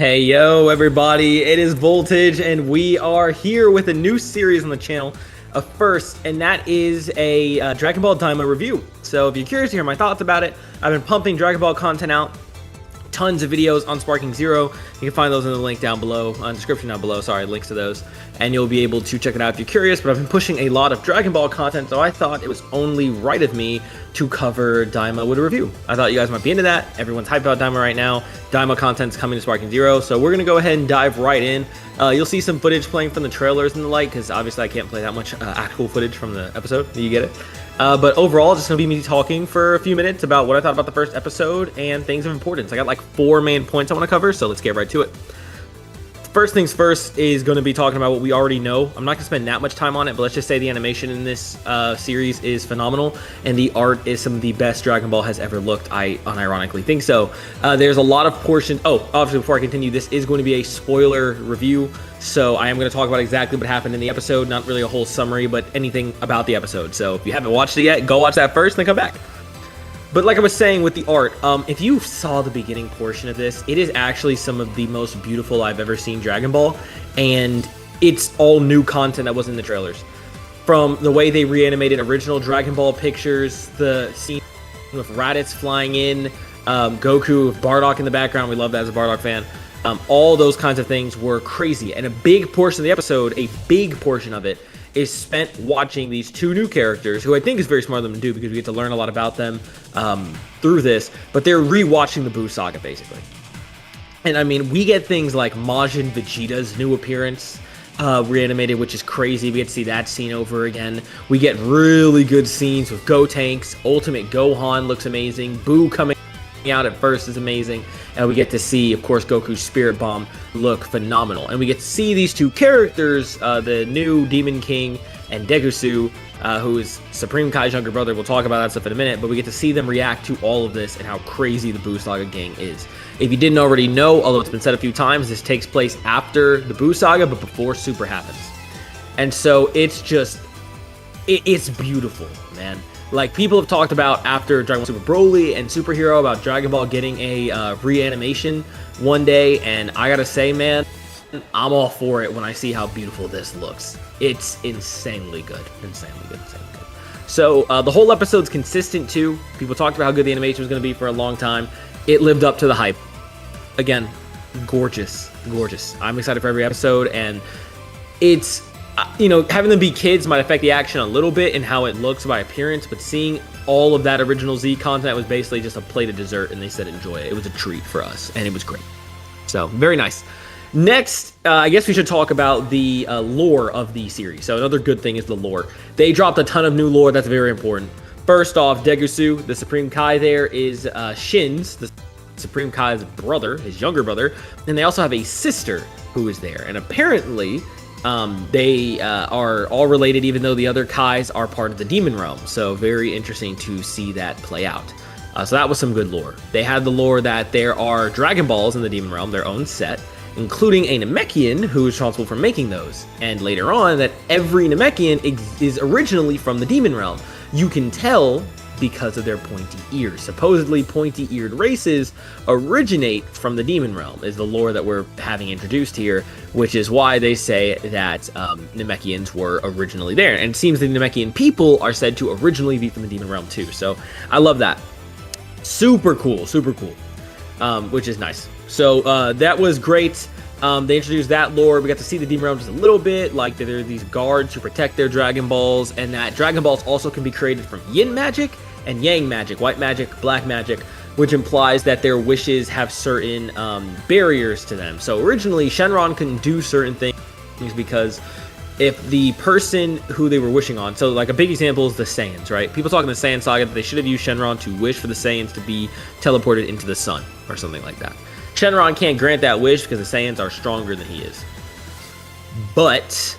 Hey yo everybody, it is Voltage and we are here with a new series on the channel, a first, and that is a Dragon Ball DAIMA review. So if you're curious to hear my thoughts about it, I've been pumping Dragon Ball content out, tons of videos on Sparking Zero. You can find those in the link down below, description down below, sorry, links to those, and you'll be able to check it out if you're curious. But I've been pushing a lot of Dragon Ball content, so I thought it was only right of me to cover DAIMA with a review. I thought you guys might be into that. Everyone's hyped about DAIMA right now. DAIMA content's coming to Sparking Zero, so we're gonna go ahead and dive right in. You'll see some footage playing from the trailers and the like, because obviously I can't play that much actual footage from the episode. You get it? But overall, just gonna be me talking for a few minutes about what I thought about the first episode and things of importance. I got like 4 main points I want to cover, so let's get right to it. First things first is going to be talking about what we already know. I'm not going to spend that much time on it, but let's just say the animation in this series is phenomenal, and the art is some of the best Dragon Ball has ever looked. I unironically think so. There's a lot of portions. Oh, obviously, before I continue, this is going to be a spoiler review, so I am going to talk about exactly what happened in the episode, not really a whole summary, but anything about the episode. So if you haven't watched it yet, go watch that first, then come back. But like I was saying with the art, if you saw the beginning portion of this, it is actually some of the most beautiful I've ever seen Dragon Ball, and it's all new content that wasn't in the trailers. From the way they reanimated original Dragon Ball pictures, the scene with Raditz flying in, Goku with Bardock in the background, we love that as a Bardock fan, all those kinds of things were crazy, and a big portion of the episode, a big portion of it, is spent watching these 2 new characters, who I think is very smart of them to do because we get to learn a lot about them through this, but they're rewatching the Buu Saga, basically. And I mean, we get things like Majin Vegeta's new appearance reanimated, which is crazy. We get to see that scene over again. We get really good scenes with Gotenks. Ultimate Gohan looks amazing. Buu coming out at first is amazing, and we get to see, of course, Goku's Spirit Bomb look phenomenal, and we get to see these 2 characters, the new Demon King and Degusu, who is Supreme Kai's younger brother. We'll talk about that stuff in a minute, but we get to see them react to all of this and how crazy the Buu Saga gang is. If you didn't already know, although it's been said a few times, this takes place after the Buu Saga, but before Super happens, and so it's just, it's beautiful, man. Like, people have talked about after Dragon Ball Super Broly and Superhero about Dragon Ball getting a reanimation one day, and I gotta say, man, I'm all for it when I see how beautiful this looks. It's insanely good. Insanely good. Insanely good. So, the whole episode's consistent, too. People talked about how good the animation was going to be for a long time. It lived up to the hype. Again, gorgeous. Gorgeous. I'm excited for every episode, and it's, you know, having them be kids might affect the action a little bit and how it looks by appearance, but seeing all of that original Z content was basically just a plate of dessert, and they said enjoy it. It was a treat for us, and it was great. So, very nice. Next, I guess we should talk about the lore of the series. So another good thing is the lore. They dropped a ton of new lore that's very important. First off, Degusu, the Supreme Kai there, is Shin's, the Supreme Kai's brother, his younger brother, and they also have a sister who is there, and apparently they are all related, even though the other Kais are part of the Demon Realm. So very interesting to see that play out. So that was some good lore. They had the lore that there are Dragon Balls in the Demon Realm, their own set, including a Namekian who is responsible for making those. And later on, that every Namekian is originally from the Demon Realm. You can tell because of their pointy ears. Supposedly, pointy-eared races originate from the Demon Realm, is the lore that we're having introduced here, which is why they say that Namekians were originally there. And it seems the Namekian people are said to originally be from the Demon Realm too. So I love that. Super cool, which is nice. So that was great. They introduced that lore. We got to see the Demon Realm just a little bit, like there are these guards who protect their Dragon Balls, and that Dragon Balls also can be created from Yin magic and Yang magic, white magic, black magic, which implies that their wishes have certain barriers to them. So originally, Shenron couldn't do certain things because if the person who they were wishing on, so like a big example is the Saiyans, right? People talk in the Saiyan saga that they should have used Shenron to wish for the Saiyans to be teleported into the sun or something like that. Shenron can't grant that wish because the Saiyans are stronger than he is. But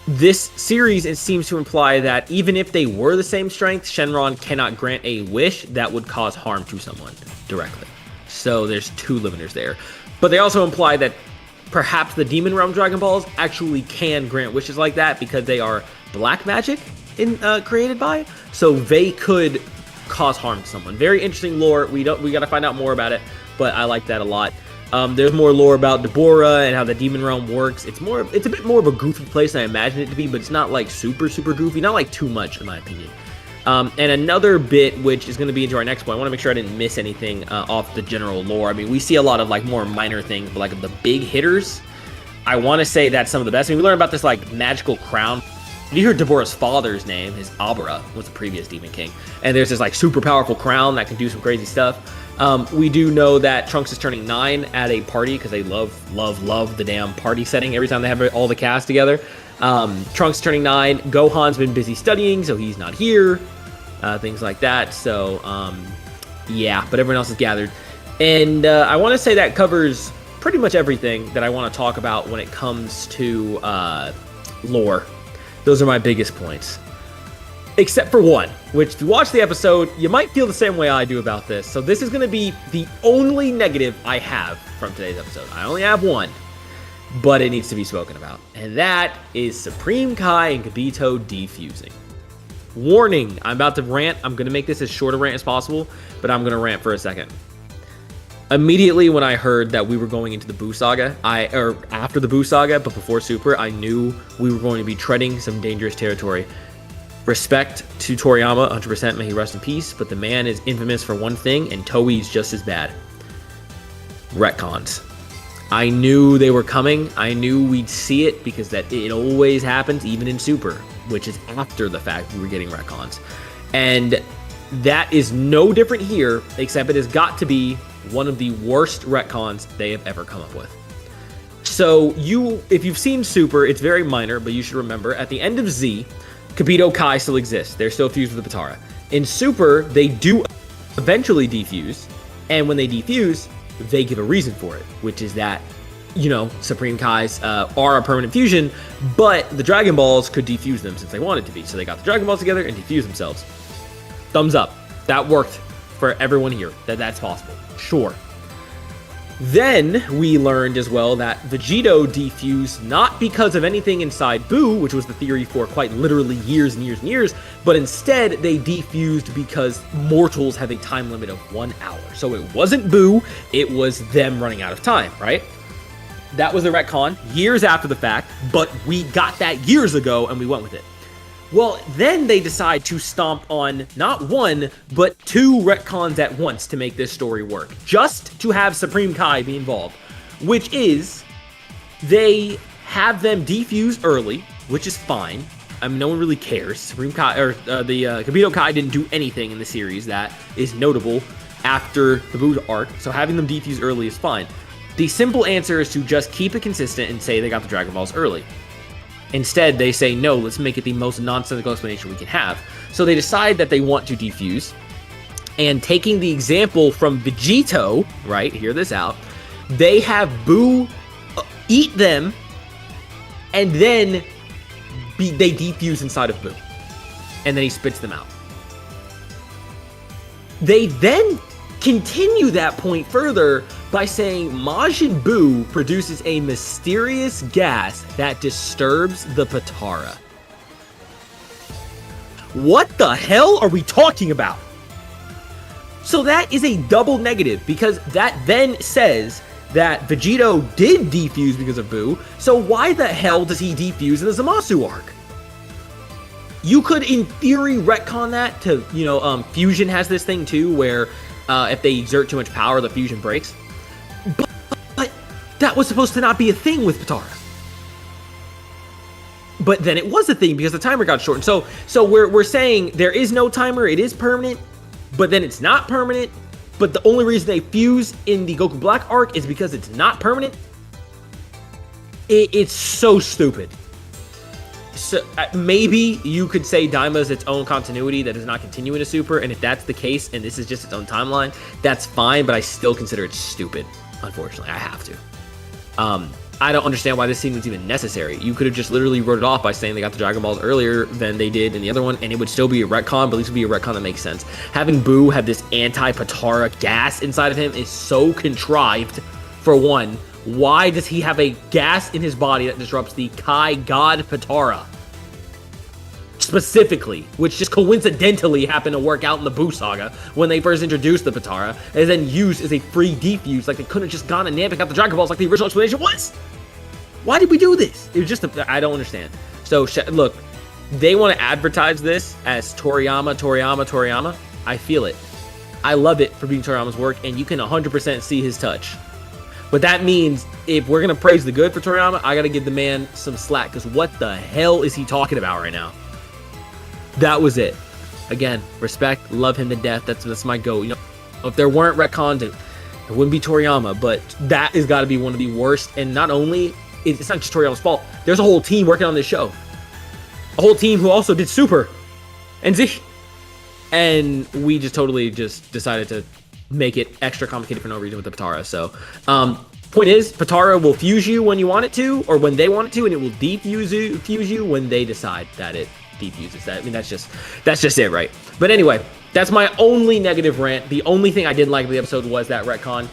this series, it seems to imply that even if they were the same strength, Shenron cannot grant a wish that would cause harm to someone directly. So there's 2 limiters there. But they also imply that perhaps the Demon Realm Dragon Balls actually can grant wishes like that because they are black magic created by, so they could cause harm to someone. Very interesting lore. We got to find out more about it, but I like that a lot. There's more lore about Deborah and how the demon realm works. It's a bit more of a goofy place than I imagined it to be, but it's not like super goofy, not like too much in my opinion. And another bit, which is going to be into our next point, I want to make sure I didn't miss anything off the general lore. I mean, we see a lot of like more minor things, but like the big hitters, I want to say that's some of the best. I mean, we learned about this like magical crown. You heard Deborah's father's name, his Abra, was the previous Demon King. And there's this like super powerful crown that can do some crazy stuff. We do know that Trunks is turning 9 at a party because they love the damn party setting every time they have all the cast together. Trunks turning 9. Gohan's been busy studying, so he's not here. Things like that. So, yeah, but everyone else is gathered. And I want to say that covers pretty much everything that I want to talk about when it comes to lore. Those are my biggest points. Except for one, which if you watch the episode, you might feel the same way I do about this. So this is going to be the only negative I have from today's episode. I only have one, but it needs to be spoken about. And that is Supreme Kai and Kibito defusing. Warning, I'm about to rant. I'm going to make this as short a rant as possible, but I'm going to rant for a second. Immediately when I heard that we were going into the Buu Saga, or after the Buu Saga, but before Super, I knew we were going to be treading some dangerous territory. Respect to Toriyama, 100%, may he rest in peace, but the man is infamous for one thing, and Toei's just as bad. Retcons. I knew they were coming. I knew we'd see it because that it always happens, even in Super, which is after the fact we were getting retcons. And that is no different here, except it has got to be one of the worst retcons they have ever come up with. So if you've seen Super, it's very minor, but you should remember, at the end of Z, Kibito Kai still exists. They're still fused with the Potara. In Super, they do eventually defuse, and when they defuse, they give a reason for it, which is that, you know, Supreme Kais are a permanent fusion, but the Dragon Balls could defuse them since they wanted to be. So they got the Dragon Balls together and defused themselves. Thumbs up. That worked for everyone here. That's possible. Sure. Then we learned as well that Vegito defused not because of anything inside Buu, which was the theory for quite literally years and years and years, but instead they defused because mortals have a time limit of 1 hour. So it wasn't Buu, it was them running out of time, right? That was a retcon years after the fact, but we got that years ago and we went with it. Well, then they decide to stomp on not one, but 2 retcons at once to make this story work, just to have Supreme Kai be involved, which is they have them defuse early, which is fine. I mean, no one really cares. Supreme Kai, or the Kibito Kai didn't do anything in the series that is notable after the Buu arc, so having them defuse early is fine. The simple answer is to just keep it consistent and say they got the Dragon Balls early. Instead, they say, no, let's make it the most nonsensical explanation we can have. So they decide that they want to defuse. And taking the example from Vegito, right, hear this out, they have Buu eat them, and then they defuse inside of Buu. And then he spits them out. They then continue that point further by saying Majin Buu produces a mysterious gas that disturbs the Potara. What the hell are we talking about? So that is a double negative, because that then says that Vegito did defuse because of Buu, so why the hell does he defuse in the Zamasu arc? You could, in theory, retcon that to, you know, Fusion has this thing too, where if they exert too much power, the fusion breaks. But that was supposed to not be a thing with Potara. But then it was a thing because the timer got shortened. So we're saying there is no timer, it is permanent, but then it's not permanent. But the only reason they fuse in the Goku Black arc is because it's not permanent. It's so stupid. So maybe you could say Daima is its own continuity that does not continue into Super, and if that's the case, and this is just its own timeline, that's fine, but I still consider it stupid, unfortunately. I have to. I don't understand why this scene was even necessary. You could have just literally wrote it off by saying they got the Dragon Balls earlier than they did in the other one, and it would still be a retcon, but at least it would be a retcon that makes sense. Having Buu have this anti-Potara gas inside of him is so contrived, for one. Why does he have a gas in his body that disrupts the Kai God Potara? specifically, which just coincidentally happened to work out in the Boo Saga when they first introduced the Potara, and then used as a free defuse. Like, they couldn't have just gone and Namek out the Dragon Balls like the original explanation was. Why did we do this? It was just, I don't understand. So, look, they want to advertise this as Toriyama. I feel it. I love it for being Toriyama's work, and you can 100% see his touch. But that means if we're going to praise the good for Toriyama, I got to give the man some slack, because what the hell is he talking about right now? That was it. Again, respect, love him to death. That's my goal. You know, if there weren't retcons, it wouldn't be Toriyama, but that has got to be one of the worst. And not only, it's not just Toriyama's fault. There's a whole team working on this show. A whole team who also did Super and Z. And we just totally decided to make it extra complicated for no reason with the Potara. So, point is, Potara will fuse you when you want it to, or when they want it to, and it will fuse you when they decide that it defuses. That, I mean, that's just it, right? But anyway, that's my only negative rant. The only thing I didn't like about the episode was that retcon.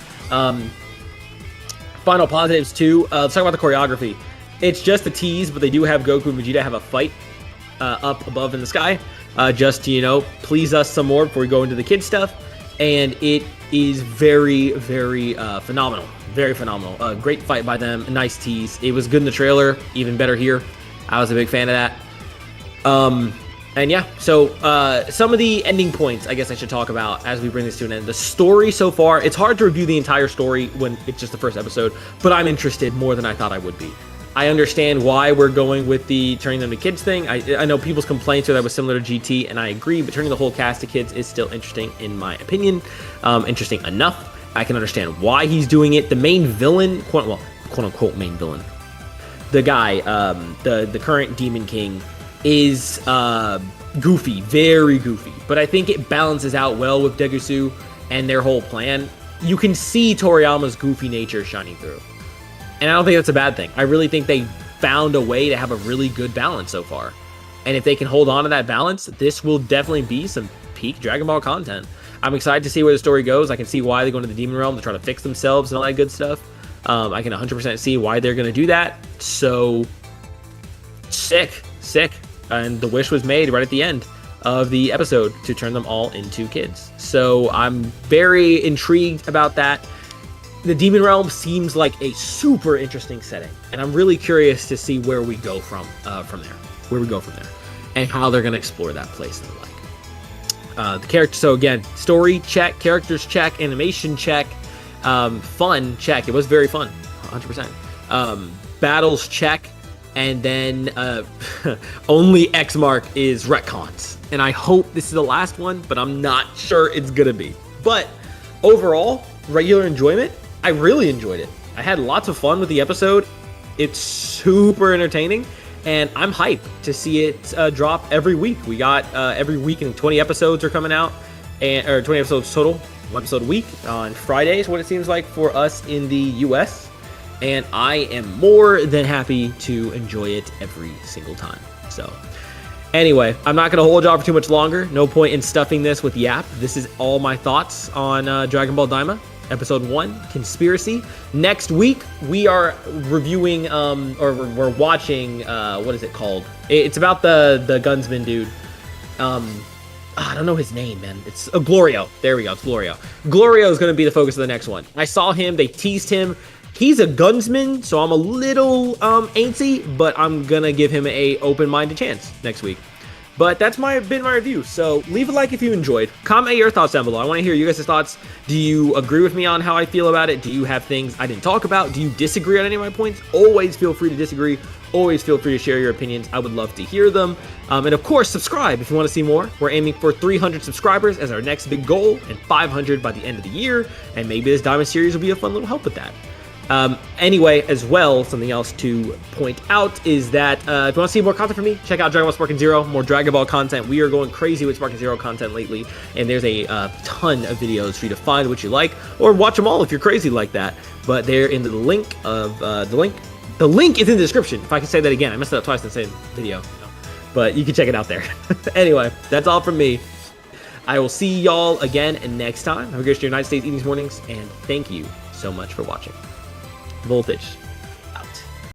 Final positives too. Let's talk about the choreography. It's just a tease, but they do have Goku and Vegeta have a fight up above in the sky, just to, you know, please us some more before we go into the kid stuff. And it is very, very phenomenal. Very phenomenal. Great fight by them. A nice tease. It was good in the trailer. Even better here. I was a big fan of that. And yeah, so some of the ending points I guess I should talk about as we bring this to an end. The story so far, it's hard to review the entire story when it's just the first episode, but I'm interested more than I thought I would be. I understand why we're going with the turning them to kids thing. I know people's complaints are that was similar to GT, and I agree, but turning the whole cast to kids is still interesting in my opinion. Interesting enough. I can understand why he's doing it. The main villain, quote unquote main villain, the guy, the current Demon King, is goofy, very goofy. But I think it balances out well with Degusu and their whole plan. You can see Toriyama's goofy nature shining through. And I don't think that's a bad thing. I really think they found a way to have a really good balance so far. And if they can hold on to that balance, this will definitely be some peak Dragon Ball content. I'm excited to see where the story goes. I can see why they go into the Demon Realm to try to fix themselves and all that good stuff. I can 100% see why they're going to do that. So, sick. And the wish was made right at the end of the episode to turn them all into kids. So I'm very intrigued about that. The Demon Realm seems like a super interesting setting, and I'm really curious to see where we go from there, and how they're going to explore that place and the like. The character. So again, story check, characters check, animation check, fun check. It was very fun, 100%. Battles check. And then only X mark is retcons. And I hope this is the last one, but I'm not sure it's going to be. But overall, regular enjoyment, I really enjoyed it. I had lots of fun with the episode. It's super entertaining. And I'm hyped to see it drop every week. We got every week, and 20 episodes are coming out. Or 20 episodes total, 1 episode a week on Fridays, what it seems like for us in the US. And I am more than happy to enjoy it every single time. So, anyway, I'm not going to hold y'all for too much longer. No point in stuffing this with Yap. This is all my thoughts on Dragon Ball Daima, Episode 1, Conspiracy. Next week, we are reviewing, or we're watching, what is it called? It's about the gunsman dude. I don't know his name, man. It's Glorio. There we go. It's Glorio. Glorio is going to be the focus of the next one. I saw him. They teased him. He's a gunsman, so I'm a little antsy, but I'm gonna give him a open-minded chance next week. But that's been my review. So leave a like if you enjoyed. Comment your thoughts down below. I want to hear you guys' thoughts. Do you agree with me on how I feel about it? Do you have things I didn't talk about? Do you disagree on any of my points? Always feel free to disagree. Always feel free to share your opinions. I would love to hear them. And of course, subscribe if you want to see more. We're aiming for 300 subscribers as our next big goal, and 500 by the end of the year. And maybe this Diamond series will be a fun little help with that. Anyway, as well, something else to point out is that if you want to see more content from me, check out Dragon Ball Sparking Zero, more Dragon Ball content. We are going crazy with Sparking Zero content lately, and there's a ton of videos for you to find what you like, or watch them all if you're crazy like that. But they're in the link of the link is in the description. If I can say that again, I messed it up twice in the same video, but you can check it out there. Anyway, that's all from me. I will see y'all again next time. Have a great United States evenings, mornings, and thank you so much for watching. Voltage.